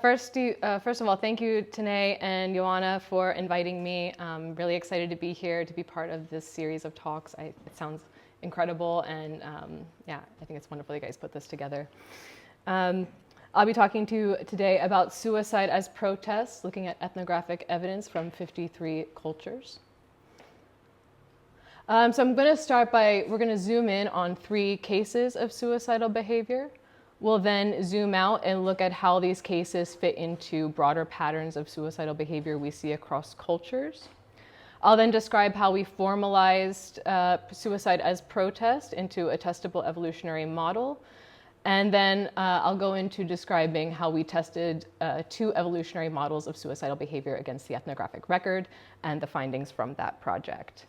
First of all, thank you, Tanae and Joanna, for inviting me. I'm really excited to be here, to be part of this series of talks. It sounds incredible, and yeah, I think it's wonderful you guys put this together. I'll be talking to you today about suicide as protest, looking at ethnographic evidence from 53 cultures. So I'm going to start by, we're going to zoom in on 3 cases of suicidal behavior. We'll then zoom out and look at how these cases fit into broader patterns of suicidal behavior we see across cultures. I'll then describe how we formalized suicide as protest into a testable evolutionary model. And then I'll go into describing how we tested 2 evolutionary models of suicidal behavior against the ethnographic record and the findings from that project.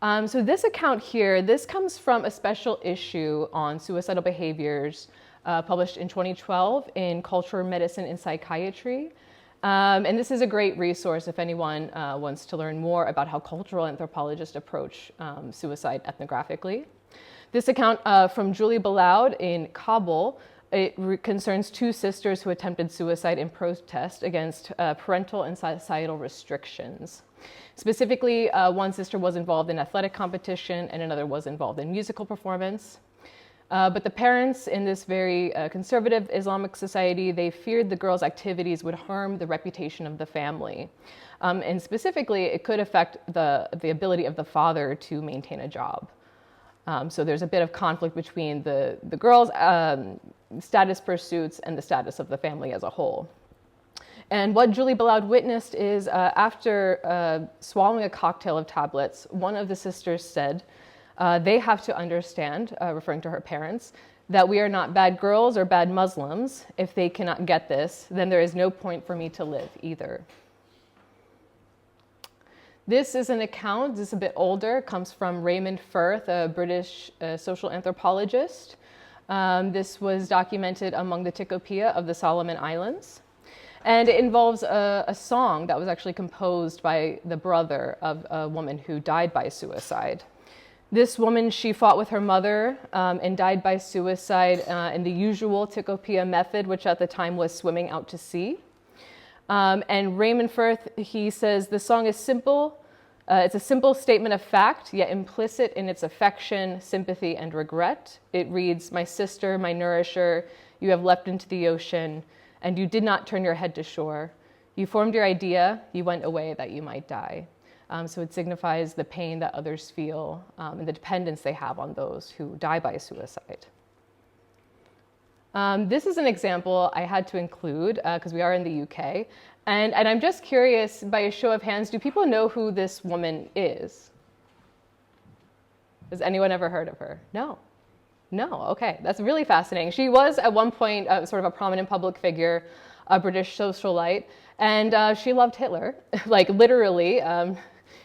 So this account here, this comes from a special issue on suicidal behaviors published in 2012 in Cultural Medicine and Psychiatry. And this is a great resource if anyone wants to learn more about how cultural anthropologists approach suicide ethnographically. This account from Julie Balaud in Kabul, it concerns 2 sisters who attempted suicide in protest against parental and societal restrictions. Specifically, one sister was involved in athletic competition and another was involved in musical performance. But the parents in this very conservative Islamic society, they feared the girls' activities would harm the reputation of the family. And specifically, it could affect the ability of the father to maintain a job. So there's a bit of conflict between the girls' status pursuits and the status of the family as a whole. And what Julie Balaud witnessed is after swallowing a cocktail of tablets, one of the sisters said, they have to understand, referring to her parents, that we are not bad girls or bad Muslims. If they cannot get this, then there is no point for me to live either. This is an account, this is a bit older, comes from Raymond Firth, a British social anthropologist. This was documented among the Tikopia of the Solomon Islands. And it involves a song that was actually composed by the brother of a woman who died by suicide. This woman, she fought with her mother and died by suicide in the usual Tikopia method, which at the time was swimming out to sea. And Raymond Firth, he says, the song is simple. It's a simple statement of fact, yet implicit in its affection, sympathy, and regret. It reads, my sister, my nourisher, you have leapt into the ocean, and you did not turn your head to shore. You formed your idea, you went away that you might die. So it signifies the pain that others feel and the dependence they have on those who die by suicide. This is an example I had to include because we are in the UK. And I'm just curious, by a show of hands, do people know who this woman is? Has anyone ever heard of her? No. No, okay, that's really fascinating. She was at one point sort of a prominent public figure, a British socialite, and she loved Hitler, like literally.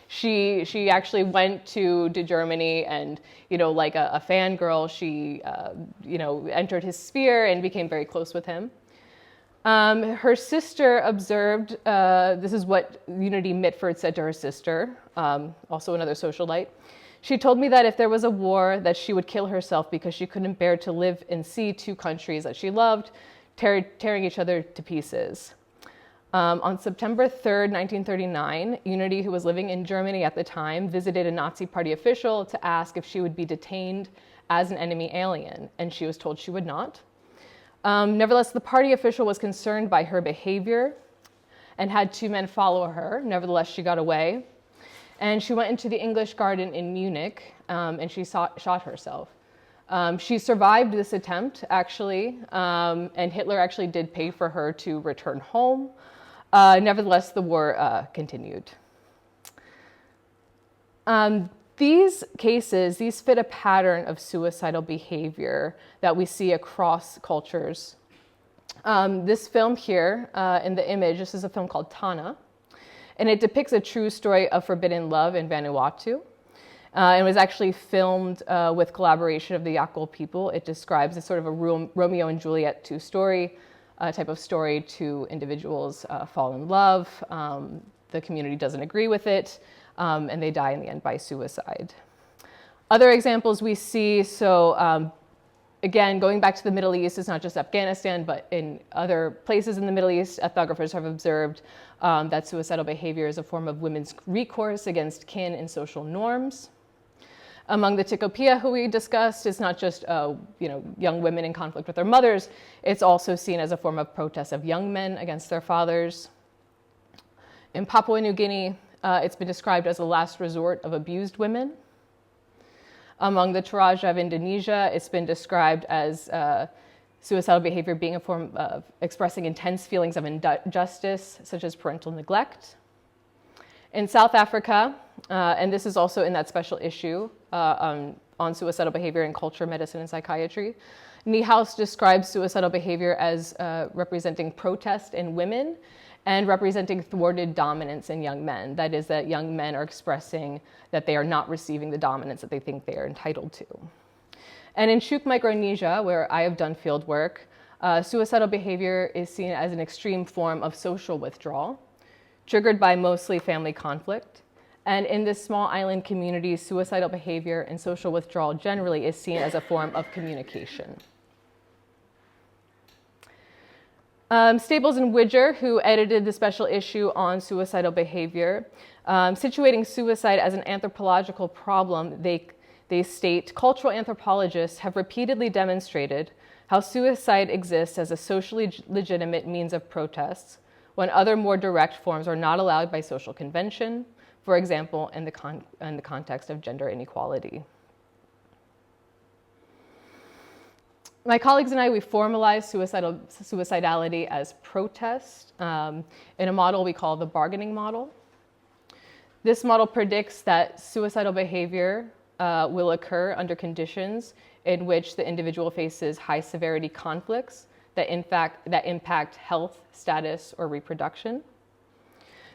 She actually went to Germany and, like a fangirl, she, entered his sphere and became very close with him. Her sister observed, this is what Unity Mitford said to her sister, also another socialite. She told me that if there was a war, that she would kill herself because she couldn't bear to live and see 2 countries that she loved tearing each other to pieces. On September 3rd, 1939, Unity, who was living in Germany at the time, visited a Nazi party official to ask if she would be detained as an enemy alien, and she was told she would not. Nevertheless, the party official was concerned by her behavior and had 2 men follow her. Nevertheless, she got away. And she went into the English garden in Munich, and she shot herself. She survived this attempt, actually, and Hitler actually did pay for her to return home. Nevertheless, the war continued. These cases, these fit a pattern of suicidal behavior that we see across cultures. This film here, in the image, this is a film called Tana, and it depicts a true story of forbidden love in Vanuatu. It was actually filmed with collaboration of the Yaqul people. It describes a sort of a Romeo and Juliet 2 story, type of story. 2 individuals fall in love. The community doesn't agree with it, and they die in the end by suicide. Other examples we see, so Again, going back to the Middle East, it's not just Afghanistan, but in other places in the Middle East, ethnographers have observed that suicidal behavior is a form of women's recourse against kin and social norms. Among the Tikopia who we discussed, it's not just young women in conflict with their mothers, it's also seen as a form of protest of young men against their fathers. In Papua New Guinea, it's been described as a last resort of abused women. Among the Toraja of Indonesia, it's been described as suicidal behavior being a form of expressing intense feelings of injustice, such as parental neglect. In South Africa, and this is also in that special issue on suicidal behavior in culture, medicine, and psychiatry, Niehaus describes suicidal behavior as representing protest in women and representing thwarted dominance in young men. That is, that young men are expressing that they are not receiving the dominance that they think they are entitled to. And in Chuuk, Micronesia, where I have done field work, suicidal behavior is seen as an extreme form of social withdrawal, triggered by mostly family conflict. And in this small island community, suicidal behavior and social withdrawal generally is seen as a form of communication. Staples and Widger, who edited the special issue on suicidal behavior, situating suicide as an anthropological problem, they state, cultural anthropologists have repeatedly demonstrated how suicide exists as a socially legitimate means of protests when other more direct forms are not allowed by social convention, for example, in the context of gender inequality. My colleagues and I, we formalized suicidality as protest in a model we call the bargaining model. This model predicts that suicidal behavior will occur under conditions in which the individual faces high severity conflicts that impact health, status, or reproduction.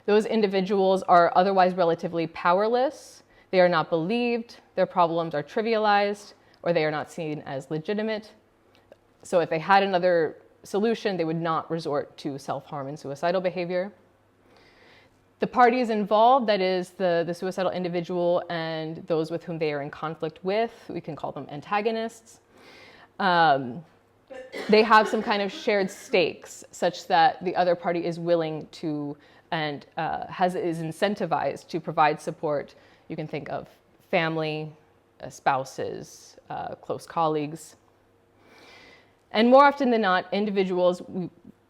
Those individuals are otherwise relatively powerless. They are not believed, their problems are trivialized, or they are not seen as legitimate. So if they had another solution, they would not resort to self-harm and suicidal behavior. The parties involved, that is the suicidal individual and those with whom they are in conflict with, we can call them antagonists. They have some kind of shared stakes such that the other party is willing to and is incentivized to provide support. You can think of family, spouses, close colleagues. And more often than not, individuals,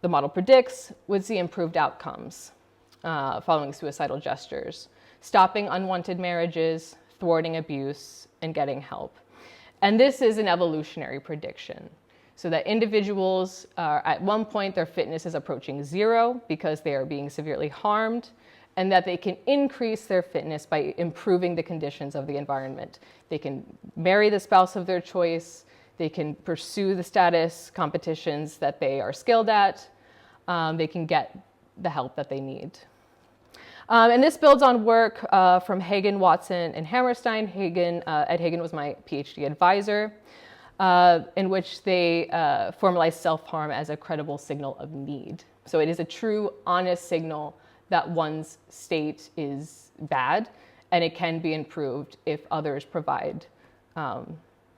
the model predicts, would see improved outcomes following suicidal gestures, stopping unwanted marriages, thwarting abuse, and getting help. And this is an evolutionary prediction. So that individuals are, at one point, their fitness is approaching zero because they are being severely harmed, and that they can increase their fitness by improving the conditions of the environment. They can marry the spouse of their choice. They can pursue the status competitions that they are skilled at. They can get the help that they need. And this builds on work from Hagen, Watson, and Hammerstein. Ed Hagen was my PhD advisor, in which they formalized self-harm as a credible signal of need. So it is a true, honest signal that one's state is bad, and it can be improved if others provide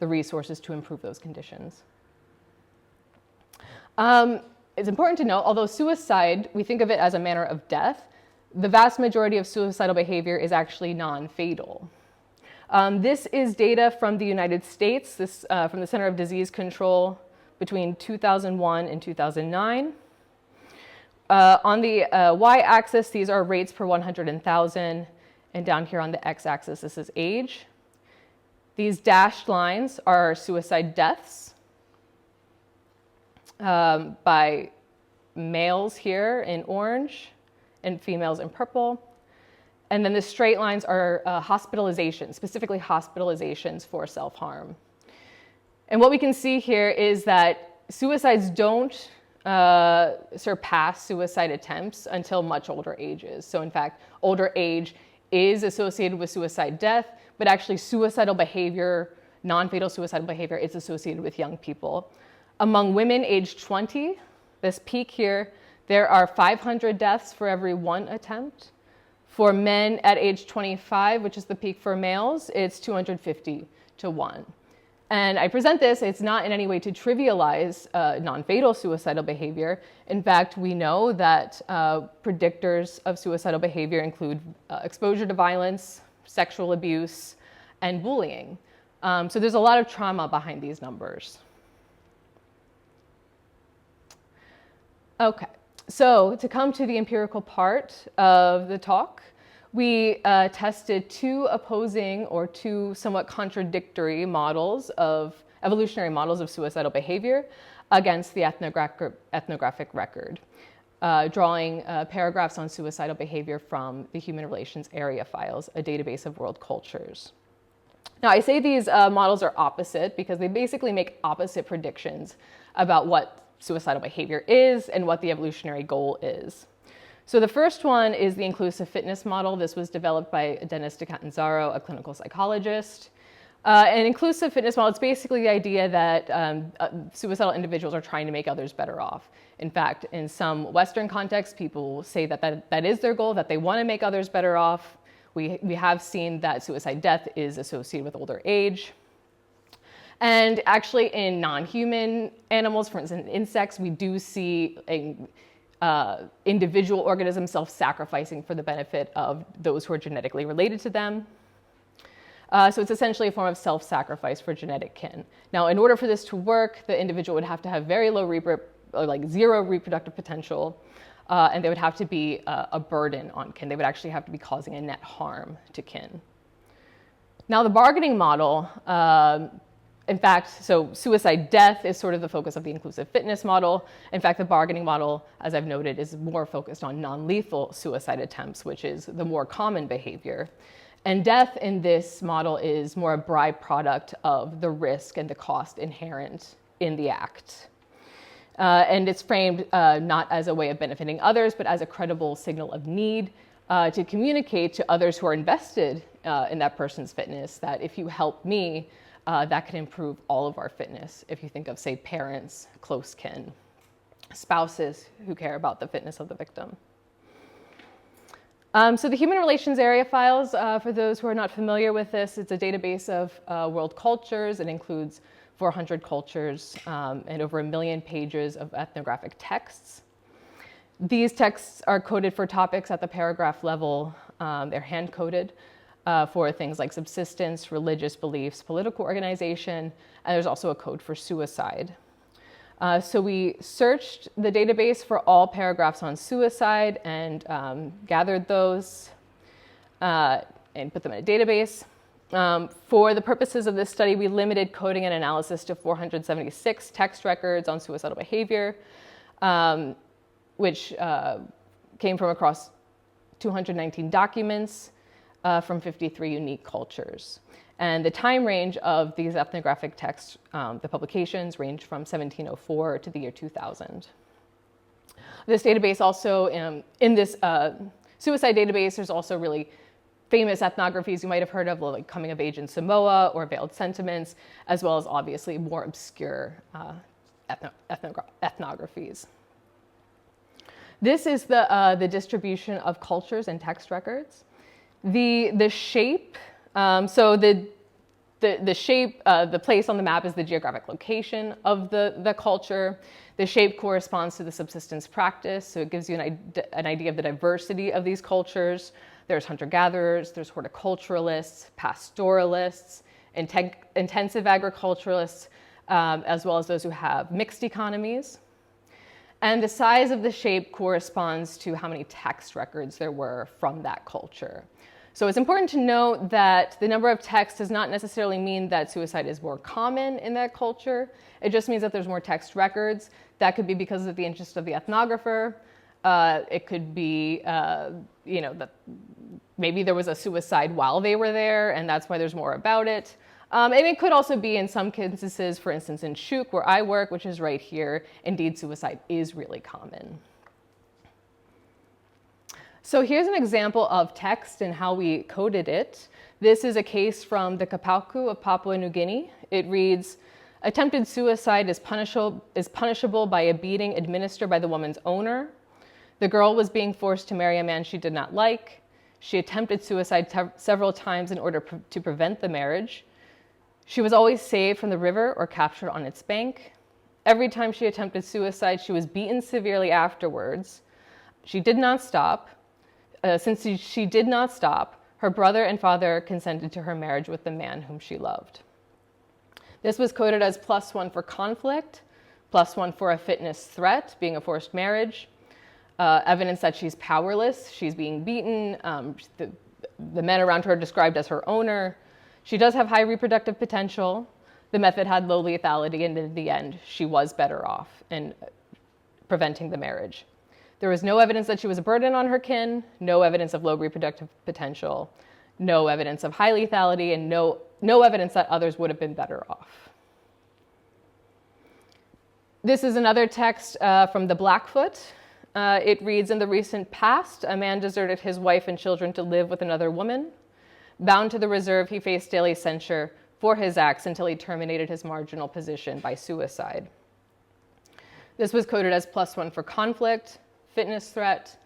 the resources to improve those conditions. It's important to note, although suicide, we think of it as a manner of death, the vast majority of suicidal behavior is actually non-fatal. This is data from the United States, from the Center of Disease Control between 2001 and 2009. On the y-axis, these are rates per 100,000, and down here on the x-axis, this is age. These dashed lines are suicide deaths by males here in orange and females in purple. And then the straight lines are hospitalizations, specifically hospitalizations for self-harm. And what we can see here is that suicides don't surpass suicide attempts until much older ages. So in fact, older age is associated with suicide death, but actually suicidal behavior, non-fatal suicidal behavior, is associated with young people. Among women aged 20, this peak here, there are 500 deaths for every one attempt. For men at age 25, which is the peak for males, it's 250 to 1. And I present this, it's not in any way to trivialize non-fatal suicidal behavior. In fact, we know that predictors of suicidal behavior include exposure to violence, sexual abuse, and bullying. So there's a lot of trauma behind these numbers. Okay, so to come to the empirical part of the talk, we tested two opposing or two somewhat contradictory models of evolutionary models of suicidal behavior against the ethnographic record, drawing paragraphs on suicidal behavior from the Human Relations Area Files, a database of world cultures. Now, I say these models are opposite because they basically make opposite predictions about what suicidal behavior is and what the evolutionary goal is. So the first one is the inclusive fitness model. This was developed by Dennis de Catanzaro, a clinical psychologist. An inclusive fitness model, it's basically the idea that suicidal individuals are trying to make others better off. In fact, in some Western contexts, people say that is their goal, that they want to make others better off. We have seen that suicide death is associated with older age. And actually in non-human animals, for instance, insects, we do see individual organisms self-sacrificing for the benefit of those who are genetically related to them. So it's essentially a form of self-sacrifice for genetic kin. Now, in order for this to work, the individual would have to have very low like zero reproductive potential, and they would have to be a burden on kin. They would actually have to be causing a net harm to kin. Now, the bargaining model, in fact, so suicide death is sort of the focus of the inclusive fitness model. In fact, the bargaining model, as I've noted, is more focused on non-lethal suicide attempts, which is the more common behavior. And death in this model is more a byproduct of the risk and the cost inherent in the act. And it's framed not as a way of benefiting others, but as a credible signal of need to communicate to others who are invested in that person's fitness that if you help me, that can improve all of our fitness. If you think of, say, parents, close kin, spouses who care about the fitness of the victim. So the Human Relations Area Files, for those who are not familiar with this, it's a database of world cultures. It includes 400 cultures and over 1 million pages of ethnographic texts. These texts are coded for topics at the paragraph level. They're hand-coded. For things like subsistence, religious beliefs, political organization, and there's also a code for suicide. So we searched the database for all paragraphs on suicide and gathered those and put them in a database. For the purposes of this study, we limited coding and analysis to 476 text records on suicidal behavior, which came from across 219 documents, from 53 unique cultures. And the time range of these ethnographic texts, the publications, range from 1704 to the year 2000. This database also, in this suicide database, there's also really famous ethnographies you might have heard of, like Coming of Age in Samoa or Veiled Sentiments, as well as obviously more obscure ethnographies. This is the distribution of cultures and text records. The shape, so the shape, the place on the map is the geographic location of the culture. The shape corresponds to the subsistence practice, so it gives you an idea of the diversity of these cultures. There's hunter-gatherers, there's horticulturalists, pastoralists, intensive agriculturalists, as well as those who have mixed economies. And the size of the shape corresponds to how many text records there were from that culture. So it's important to note that the number of texts does not necessarily mean that suicide is more common in that culture. It just means that there's more text records. That could be because of the interest of the ethnographer. It could be, that maybe there was a suicide while they were there, and that's why there's more about it. And it could also be in some instances, for instance, in Shuk, where I work, which is right here, indeed suicide is really common. So here's an example of text and how we coded it. This is a case from the Kapauku of Papua New Guinea. It reads, attempted suicide is punishable by a beating administered by the woman's owner. The girl was being forced to marry a man she did not like. She attempted suicide several times in order to prevent the marriage. She was always saved from the river or captured on its bank. Every time she attempted suicide, she was beaten severely afterwards. She did not stop. Since she did not stop, her brother and father consented to her marriage with the man whom she loved. This was coded as +1 for conflict, +1 for a fitness threat, being a forced marriage, evidence that she's powerless, she's being beaten, the men around her are described as her owner. She does have high reproductive potential. The method had low lethality, and in the end, she was better off in preventing the marriage. There was no evidence that she was a burden on her kin, no evidence of low reproductive potential, no evidence of high lethality, and no evidence that others would have been better off. This is another text from the Blackfoot. It reads, in the recent past, a man deserted his wife and children to live with another woman. Bound to the reserve, he faced daily censure for his acts until he terminated his marginal position by suicide. This was coded as +1 for conflict, fitness threat,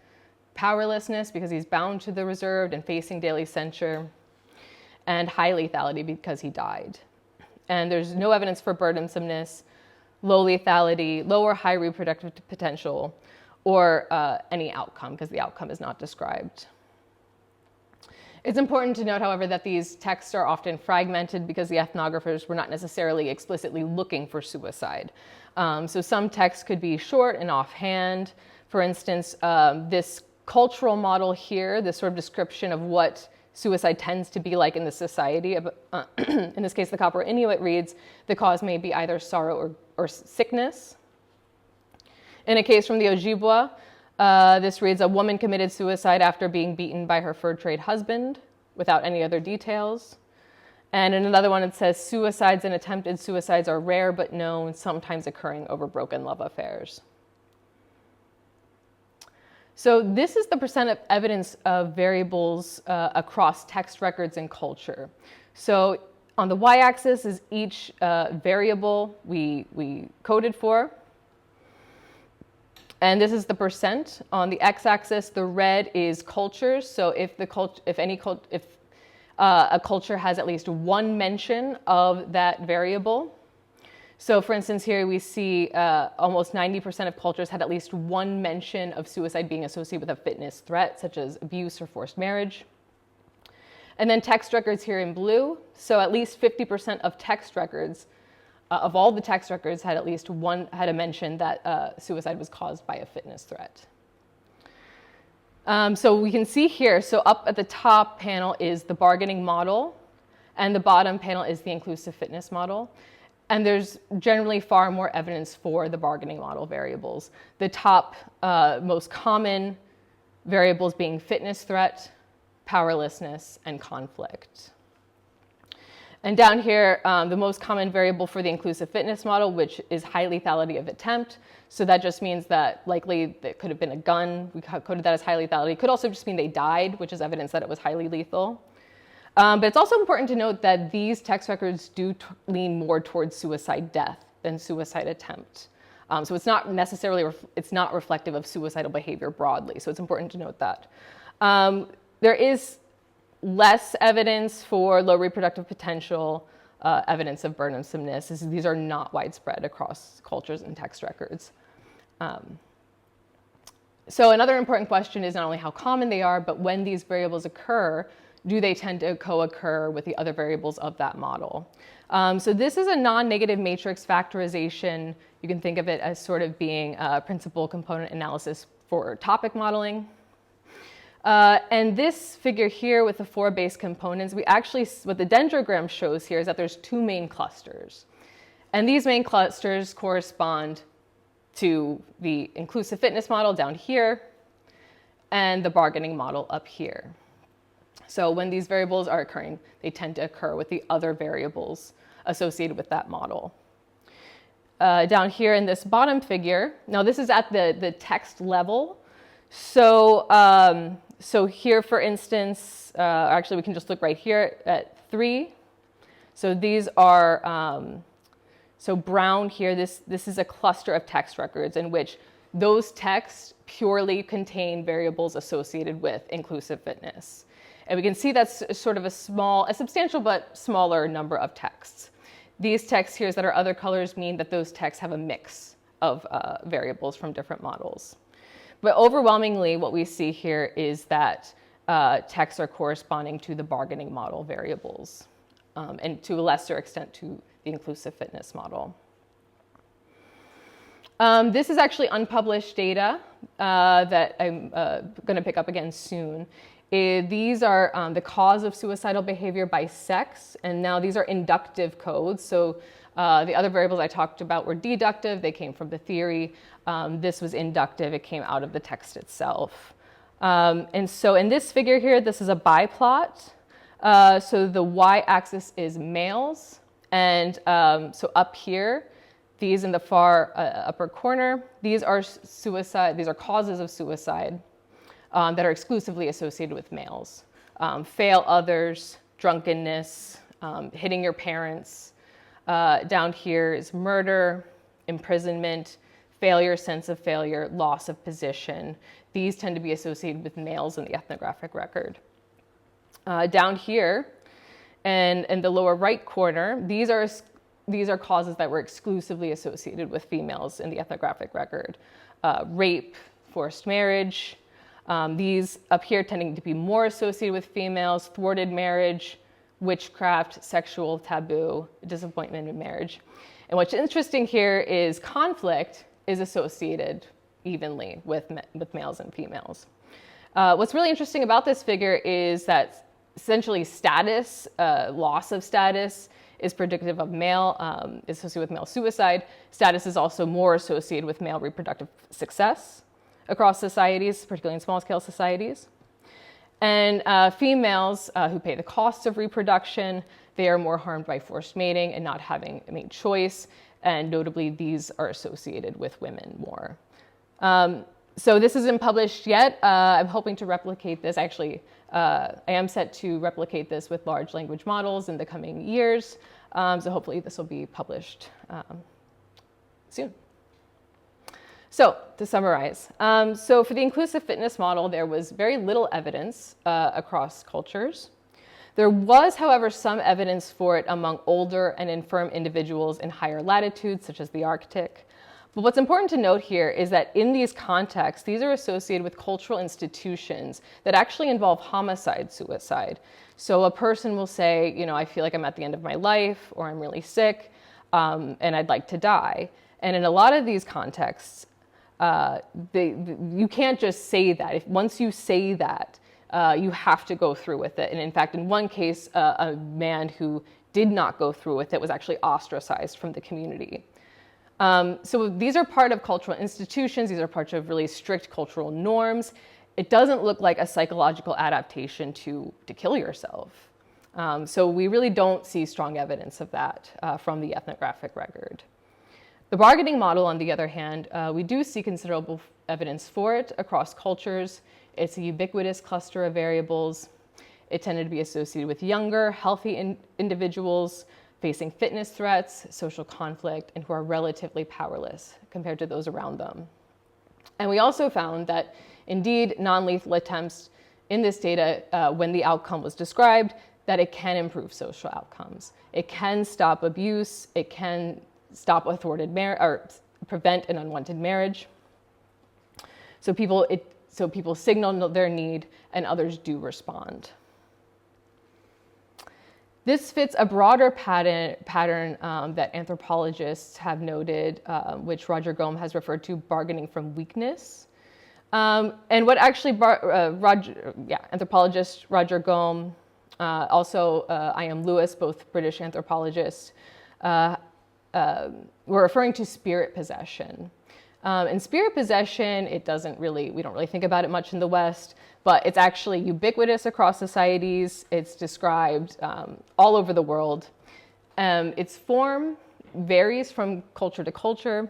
powerlessness because he's bound to the reserve and facing daily censure, and high lethality because he died. And there's no evidence for burdensomeness, low lethality, low or high reproductive potential, or any outcome, because the outcome is not described. It's important to note, however, that these texts are often fragmented because the ethnographers were not necessarily explicitly looking for suicide. So some texts could be short and offhand. For instance, this cultural model here, this sort of description of what suicide tends to be like in the society, in this case the Copper Inuit reads, the cause may be either sorrow or sickness. In a case from the Ojibwa, this reads, a woman committed suicide after being beaten by her fur trade husband, without any other details. And in another one it says, suicides and attempted suicides are rare but known, sometimes occurring over broken love affairs. So this is the percent of evidence of variables across text records and culture. So on the y-axis is each variable we coded for. And this is the percent. On the x-axis, the red is cultures. So if a culture has at least one mention of that variable. So for instance, here we see almost 90% of cultures had at least one mention of suicide being associated with a fitness threat, such as abuse or forced marriage. And then text records here in blue. So at least 50% of text records, of all the text records, had at least one, had a mention that suicide was caused by a fitness threat. So we can see here, so up at the top panel is the bargaining model, and the bottom panel is the inclusive fitness model. And there's generally far more evidence for the bargaining model variables. The top most common variables being fitness threat, powerlessness, and conflict. And down here, the most common variable for the inclusive fitness model, which is high lethality of attempt. So that just means that likely it could have been a gun. We coded that as high lethality. It could also just mean they died, which is evidence that it was highly lethal. But it's also important to note that these text records do lean more towards suicide death than suicide attempt. So it's not necessarily, it's not reflective of suicidal behavior broadly. So it's important to note that. There is less evidence for low reproductive potential, evidence of burdensomeness. These are not widespread across cultures and text records. So another important question is not only how common they are, but when these variables occur, do they tend to co-occur with the other variables of that model? So this is a non-negative matrix factorization. You can think of it as sort of being a principal component analysis for topic modeling. And this figure here with the 4 base components, what the dendrogram shows here is that there's 2 main clusters. And these main clusters correspond to the inclusive fitness model down here and the bargaining model up here. So when these variables are occurring, they tend to occur with the other variables associated with that model. Down here in this bottom figure, now this is at the text level. So, so here, for instance, actually we can just look right here at 3. So these are, so brown here, this is a cluster of text records in which those texts purely contain variables associated with inclusive fitness. And we can see that's sort of a substantial but smaller number of texts. These texts here that are other colors mean that those texts have a mix of variables from different models. But overwhelmingly, what we see here is that texts are corresponding to the bargaining model variables, and to a lesser extent to the inclusive fitness model. This is actually unpublished data that I'm going to pick up again soon. These are the cause of suicidal behavior by sex, and now these are inductive codes. So the other variables I talked about were deductive, they came from the theory. This was inductive, it came out of the text itself. And so in this figure here, this is a biplot. So the y-axis is males, and so up here, these in the far upper corner, these are causes of suicide that are exclusively associated with males. Fail others, drunkenness, hitting your parents. Down here is murder, imprisonment, failure, sense of failure, loss of position. These tend to be associated with males in the ethnographic record. Down here, and in the lower right corner, these are causes that were exclusively associated with females in the ethnographic record. Rape, forced marriage. These up here tending to be more associated with females, thwarted marriage, witchcraft, sexual taboo, disappointment in marriage. And what's interesting here is conflict is associated evenly with males and females. What's really interesting about this figure is that essentially status, loss of status, is predictive of male, is associated with male suicide. Status is also more associated with male reproductive success across societies, particularly in small-scale societies. And females who pay the costs of reproduction, they are more harmed by forced mating and not having a mate choice. And notably, these are associated with women more. So this isn't published yet. I'm hoping to replicate this. Actually, I am set to replicate this with large language models in the coming years. So hopefully this will be published soon. So to summarize, so for the inclusive fitness model, there was very little evidence across cultures. There was, however, some evidence for it among older and infirm individuals in higher latitudes, such as the Arctic. But what's important to note here is that in these contexts, these are associated with cultural institutions that actually involve homicide suicide. So a person will say, you know, I feel like I'm at the end of my life, or I'm really sick, and I'd like to die. And in a lot of these contexts, you can't just say that. Once you say that, you have to go through with it. And in fact, in one case, a man who did not go through with it was actually ostracized from the community. So these are part of cultural institutions. These are parts of really strict cultural norms. It doesn't look like a psychological adaptation to kill yourself. So we really don't see strong evidence of that from the ethnographic record. The bargaining model, on the other hand, we do see considerable evidence for it across cultures. It's a ubiquitous cluster of variables. It tended to be associated with younger, healthy individuals facing fitness threats, social conflict, and who are relatively powerless compared to those around them. And we also found that, indeed, non-lethal attempts in this data, when the outcome was described, that it can improve social outcomes. It can stop abuse. It can stop a thwarted marriage, or prevent an unwanted marriage. So people signal their need, and others do respond. This fits a broader pattern that anthropologists have noted, which Roger Gomes has referred to, bargaining from weakness. And what actually anthropologist Roger Gomes, also I.M. Lewis, both British anthropologists, were referring to spirit possession. In spirit possession, we don't really think about it much in the West, but it's actually ubiquitous across societies. It's described all over the world. Its form varies from culture to culture.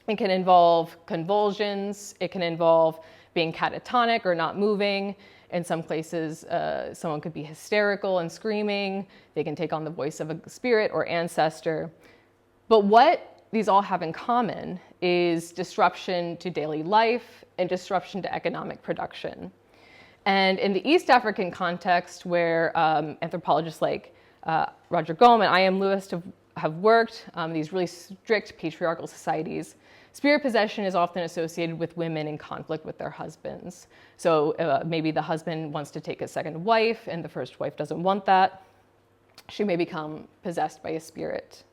It can involve convulsions. It can involve being catatonic or not moving. In some places, someone could be hysterical and screaming. They can take on the voice of a spirit or ancestor. But what these all have in common is disruption to daily life and disruption to economic production. And in the East African context, where anthropologists like Roger Gomes and I.M. Lewis have worked, these really strict patriarchal societies, spirit possession is often associated with women in conflict with their husbands. So maybe the husband wants to take a second wife and the first wife doesn't want that. She may become possessed by a spirit.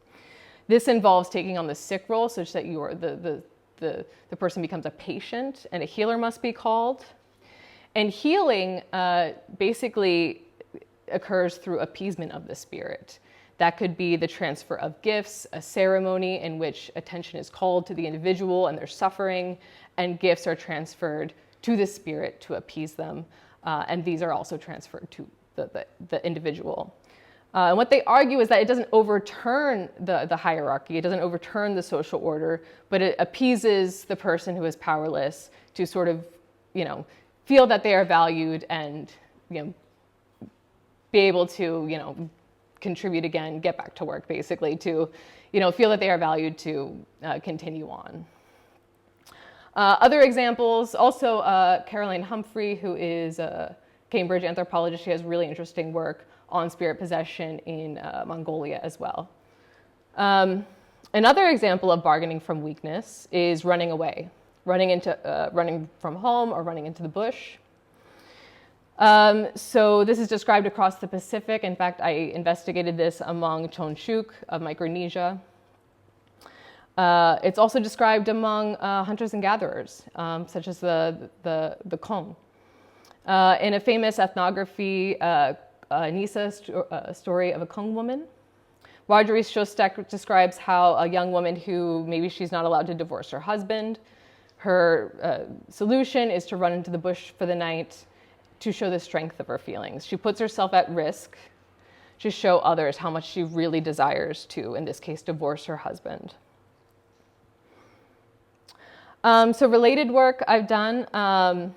This involves taking on the sick role such that you are the person becomes a patient and a healer must be called. And healing basically occurs through appeasement of the spirit. That could be the transfer of gifts, a ceremony in which attention is called to the individual and their suffering, and gifts are transferred to the spirit to appease them. And these are also transferred to the individual. And what they argue is that it doesn't overturn the hierarchy, it doesn't overturn the social order, but it appeases the person who is powerless to sort of, feel that they are valued and, be able to, contribute again, get back to work, basically, to, feel that they are valued to continue on. Other examples, also Caroline Humphrey, who is a Cambridge anthropologist, she has really interesting work on spirit possession in Mongolia as well. Another example of bargaining from weakness is running away, running from home or running into the bush. So this is described across the Pacific. In fact, I investigated this among Chonchuk of Micronesia. It's also described among hunters and gatherers, such as the Kong. In a famous ethnography, Nisa story of a Kong woman, Marjorie Shostak describes how a young woman who maybe she's not allowed to divorce her husband, her solution is to run into the bush for the night to show the strength of her feelings. She puts herself at risk to show others how much she really desires to, in this case, divorce her husband. So related work I've done. A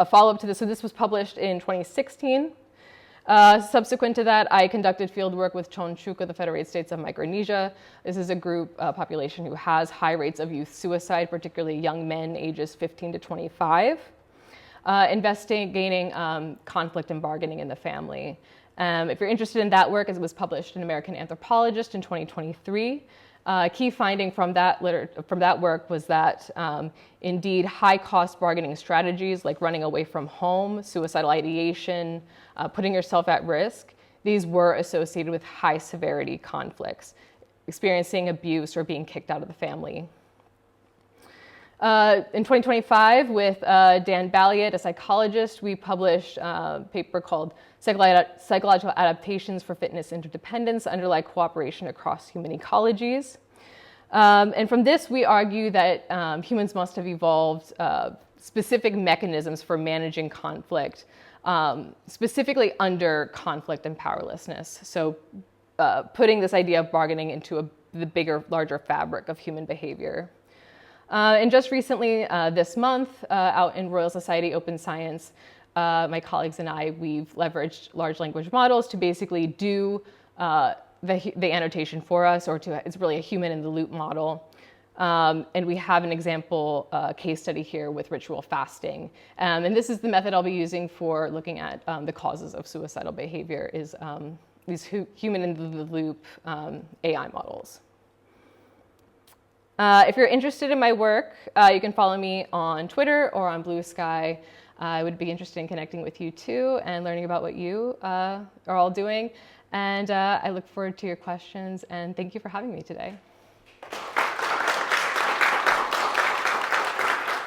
follow-up to this. So this was published in 2016. Subsequent to that, I conducted field work with Chonchuk of the Federated States of Micronesia. This is a group population who has high rates of youth suicide, particularly young men ages 15 to 25. Investigating conflict and bargaining in the family. If you're interested in that work, as it was published in American Anthropologist in 2023, a key finding from that work was that indeed high-cost bargaining strategies like running away from home, suicidal ideation, putting yourself at risk, these were associated with high-severity conflicts, experiencing abuse or being kicked out of the family. In 2025, with Dan Balliet, a psychologist, we published a paper called Psychological Adaptations for Fitness Interdependence Underlie Cooperation Across Human Ecologies. And from this, we argue that humans must have evolved specific mechanisms for managing conflict, specifically under conflict and powerlessness. So putting this idea of bargaining into the bigger, larger fabric of human behavior. And just recently, this month, out in Royal Society Open Science, my colleagues and I, we've leveraged large language models to basically do the annotation for us, it's really a human in the loop model. And we have an example case study here with ritual fasting. And this is the method I'll be using for looking at the causes of suicidal behavior, is these human in the loop AI models. If you're interested in my work, you can follow me on Twitter or on Blue Sky. I would be interested in connecting with you too and learning about what you are all doing. And I look forward to your questions, and thank you for having me today.